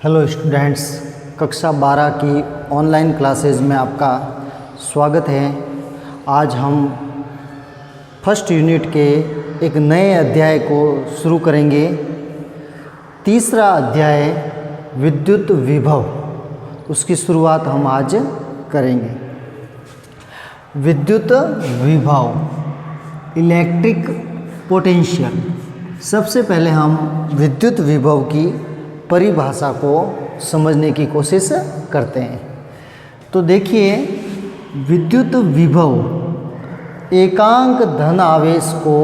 Hello students, कक्षा 12 की online classes में आपका स्वागत है। आज हम फर्स्ट यूनिट के एक नए अध्याय को शुरू करेंगे। तीसरा अध्याय विद्युत विभव, उसकी शुरुआत हम आज करेंगे। विद्युत विभव, इलेक्ट्रिक पोटेंशियल। सबसे पहले हम विद्युत विभव की परिभाषा को समझने की कोशिश करते हैं। तो देखिए, विद्युत विभव एकांक धन आवेश को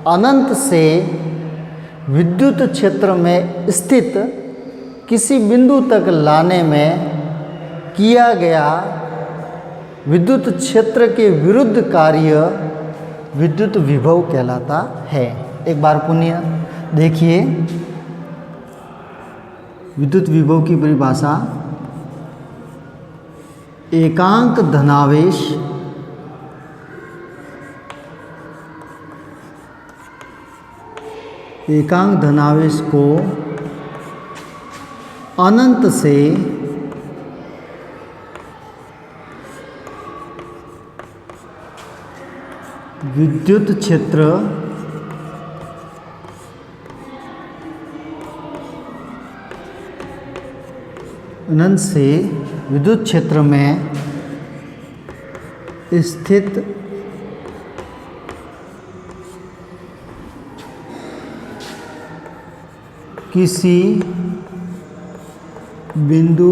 अनंत से विद्युत क्षेत्र में स्थित किसी बिंदु तक लाने में किया गया विद्युत क्षेत्र के विरुद्ध कार्य विद्युत विभव कहलाता है। एक बार पुनः देखिए, विद्युत विभव की परिभाषा एकांक धनावेश को अनंत से विद्युत क्षेत्र अनंत से विद्युत क्षेत्र में स्थित किसी बिंदु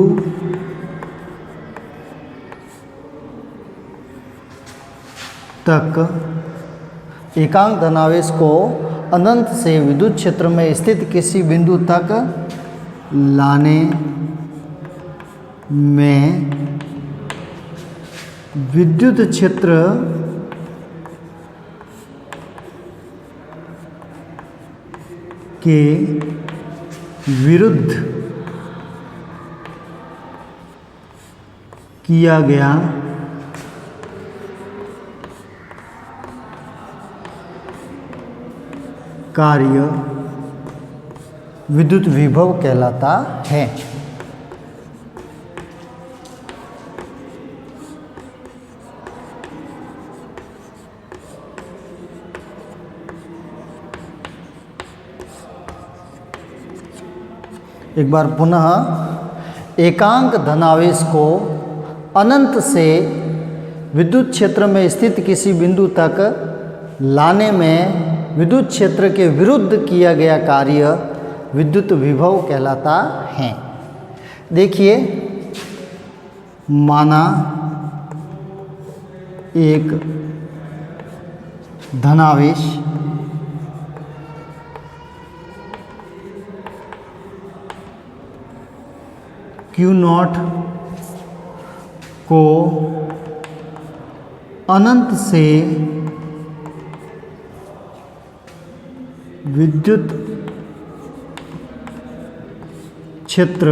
तक एकांक धनावेश को अनंत से विद्युत क्षेत्र में स्थित किसी बिंदु तक लाने में विद्युत क्षेत्र के विरुद्ध किया गया कार्य विद्युत विभव कहलाता है। एक बार पुनः, एकांक धनावेश को अनंत से विद्युत क्षेत्र में स्थित किसी बिंदु तक लाने में विद्युत क्षेत्र के विरुद्ध किया गया कार्य विद्युत विभव कहलाता है। देखिए, माना एक धनावेश Q0 को अनंत से विद्युत क्षेत्र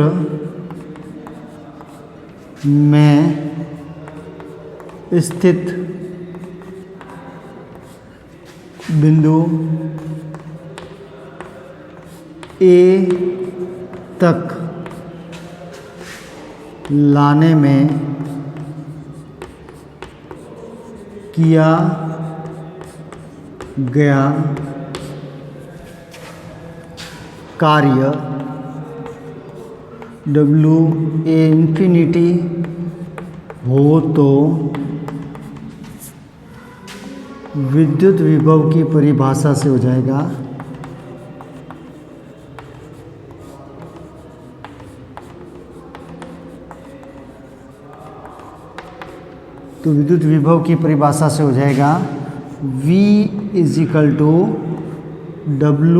में स्थित बिंदु A तक लाने में किया गया कार्य WA∞ हो तो विद्युत विभव की परिभाषा से हो जाएगा तो विद्युत विभव की परिभाषा से हो जाएगा V = WA∞/Q0।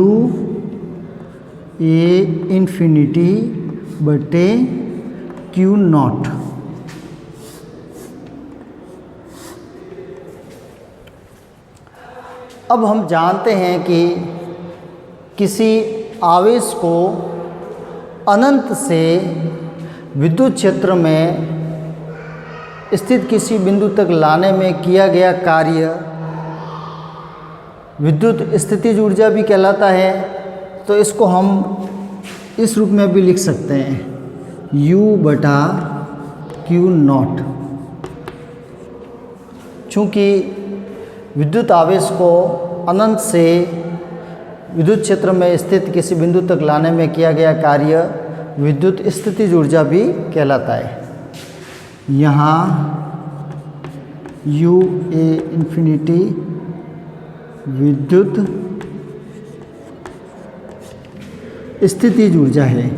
अब हम जानते हैं कि किसी आवेश को अनंत से विद्युत क्षेत्र में स्थित किसी बिंदु तक लाने में किया गया कार्य विद्युत स्थितिज ऊर्जा भी कहलाता है। तो इसको हम इस रूप में भी लिख सकते हैं, U/Q0। चूँकि विद्युत आवेश को अनंत से विद्युत क्षेत्र में स्थित किसी बिंदु तक लाने में किया गया कार्य विद्युत स्थितिज ऊर्जा भी कहलाता है। यहाँ U∞ विद्युत स्थितिज ऊर्जा है।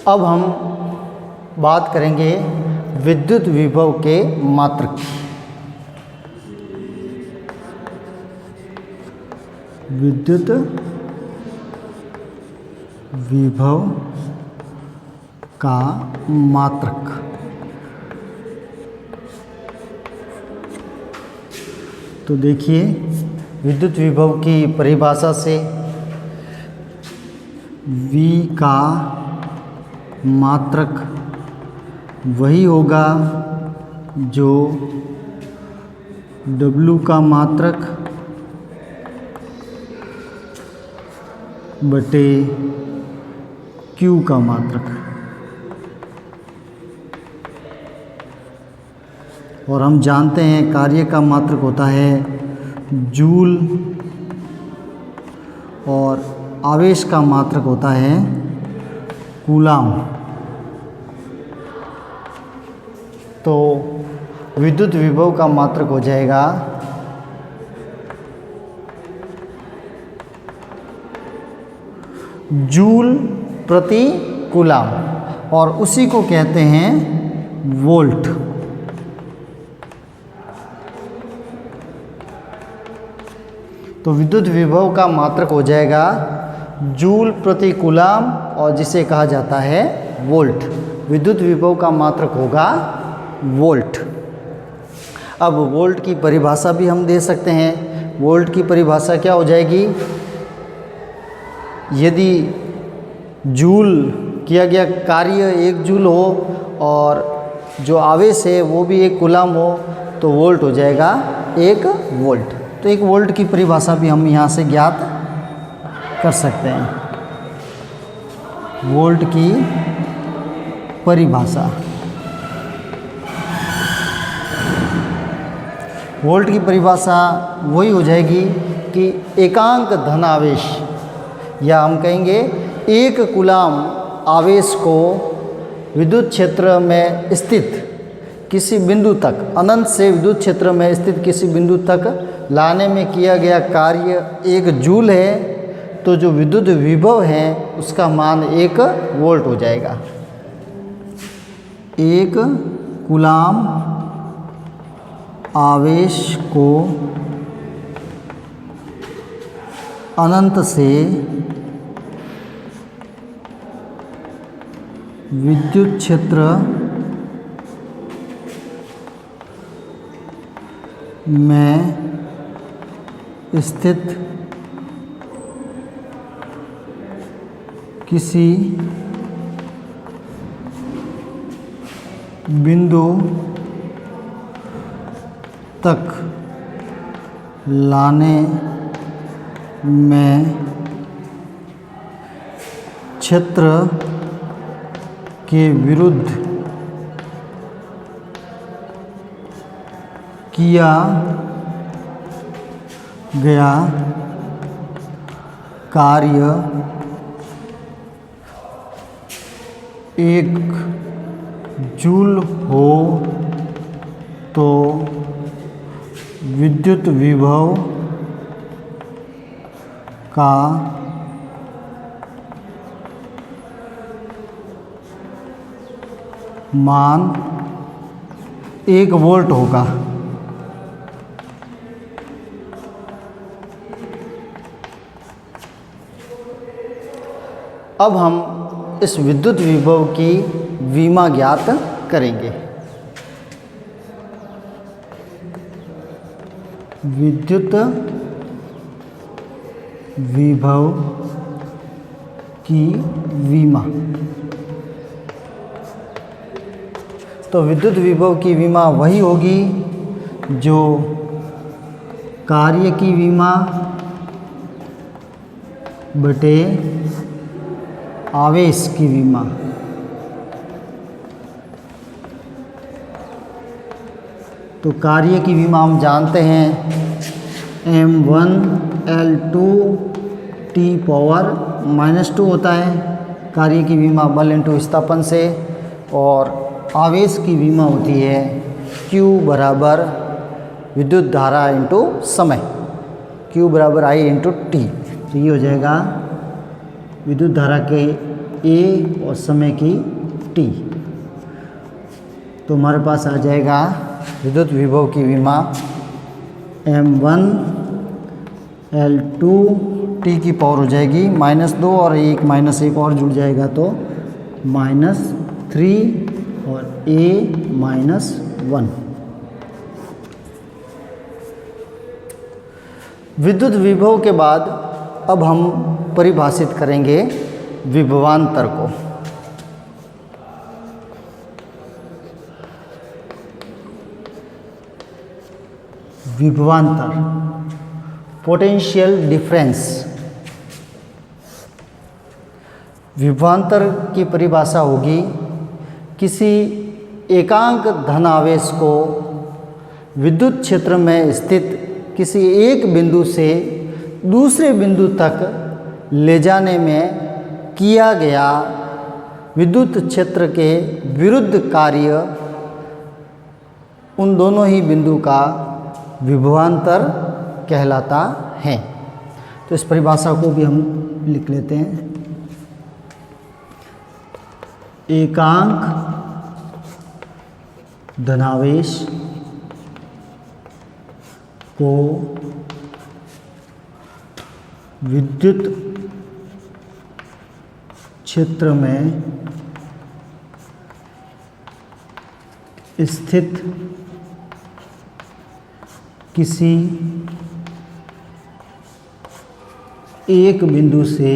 अब हम बात करेंगे विद्युत विभव के मात्रक की। विद्युत विभव का मात्रक। तो देखिए, विद्युत विभव की परिभाषा से V का मात्रक वही होगा जो W का मात्रक बटे Q का मात्रक। और हम जानते हैं कार्य का मात्रक होता है जूल और आवेश का मात्रक होता है कूलाम। तो विद्युत विभव का मात्रक हो जाएगा जूल प्रति कूलाम, और उसी को कहते हैं वोल्ट। तो विद्युत विभव का मात्रक हो जाएगा जूल प्रति कूलाम, और जिसे कहा जाता है वोल्ट। विद्युत विभव का मात्रक होगा वोल्ट। अब वोल्ट की परिभाषा भी हम दे सकते हैं। वोल्ट की परिभाषा क्या हो जाएगी? यदि जूल किया गया कार्य 1 जूल हो और जो आवेश है वो भी 1 कूलाम हो, तो वोल्ट हो जाएगा 1 वोल्ट। तो 1 वोल्ट की परिभाषा भी हम यहाँ से ज्ञात कर सकते हैं। वोल्ट की परिभाषा। वोल्ट की परिभाषा वही हो जाएगी कि एकांक धन आवेश, या हम कहेंगे 1 कूलाम आवेश को विद्युत क्षेत्र में स्थित किसी बिंदु तक, अनंत से विद्युत क्षेत्र में स्थित किसी बिंदु तक लाने में किया गया कार्य 1 जूल है, तो जो विद्युत विभव है उसका मान 1 वोल्ट हो जाएगा। 1 कूलाम आवेश को अनंत से विद्युत क्षेत्र में स्थित किसी बिंदु तक लाने में क्षेत्र के विरुद्ध किया गया कार्य 1 जूल हो, तो विद्युत विभव का मान 1 वोल्ट होगा। अब हम इस विद्युत विभव की विमा ज्ञात करेंगे। विद्युत विभव की विमा। तो विद्युत विभव की विमा वही होगी जो कार्य की विमा बटे आवेश की विमा। तो कार्य की विमा हम जानते हैं m1L2T⁻² होता है कार्य की विमा बल इंटू विस्थापन से, और आवेश की विमा होती है Q बराबर विद्युत धारा इंटू समय, Q बराबर I इंटू T। तो ये हो जाएगा विद्युत धारा के A और समय की T। तो हमारे पास आ जाएगा विद्युत विभव की विमा m1L2T की पावर हो जाएगी -2 और एक -1 और जुड़ जाएगा तो -3 और A-1। विद्युत विभव के बाद अब हम परिभाषित करेंगे विभवांतर को। विभवांतर पोटेंशियल डिफरेंस। विभवांतर की परिभाषा होगी किसी एकांक धनावेश को विद्युत क्षेत्र में स्थित किसी एक बिंदु से दूसरे बिंदु तक ले जाने में किया गया विद्युत क्षेत्र के विरुद्ध कार्य उन दोनों ही बिंदु का विभवांतर कहलाता है। तो इस परिभाषा को भी हम लिख लेते हैं। एकांक धनावेश को विद्युत क्षेत्र में स्थित किसी एक बिंदु से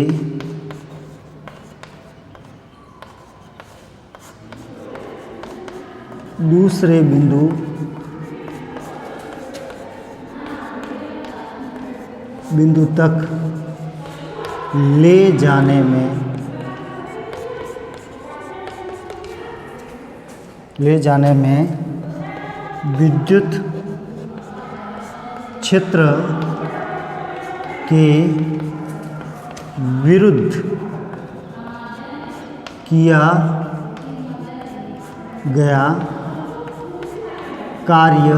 दूसरे बिंदु तक ले जाने में विद्युत क्षेत्र के विरुद्ध किया गया कार्य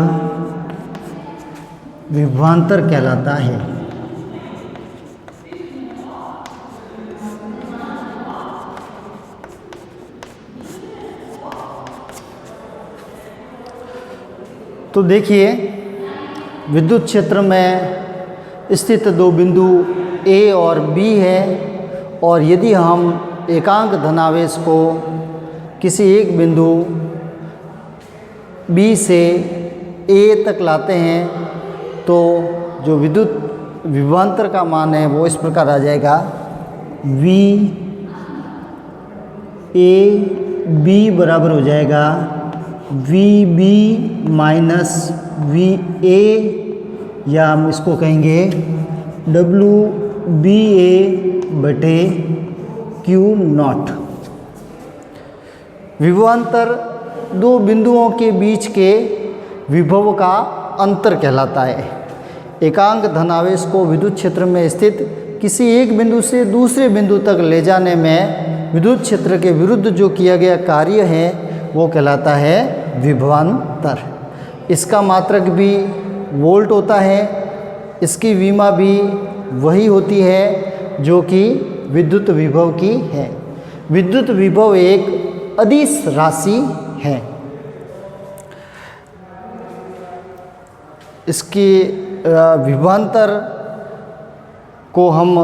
विभवांतर कहलाता है। तो देखिए विद्युत क्षेत्र में स्थित दो बिंदु A और B है, और यदि हम एकांक धनावेश को किसी एक बिंदु B से A तक लाते हैं तो जो विद्युत विभवांतर का मान है वो इस प्रकार आ जाएगा VAB बराबर हो जाएगा VB माइनस VA, या हम इसको कहेंगे WBA बटे Q0। विभवांतर दो बिंदुओं के बीच के विभव का अंतर कहलाता है। एकांक धनावेश को विद्युत क्षेत्र में स्थित किसी एक बिंदु से दूसरे बिंदु तक ले जाने में विद्युत क्षेत्र के विरुद्ध जो किया गया कार्य है वो कहलाता है विभवांतर। इसका मात्रक भी वोल्ट होता है, इसकी विमा भी वही होती है जो कि विद्युत विभव की है। विद्युत विभव एक अदिश राशि है। इसकी विभवांतर को हम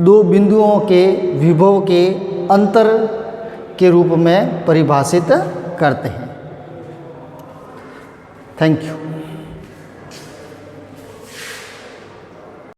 दो बिंदुओं के विभव के अंतर के रूप में परिभाषित करते हैं। Thank you.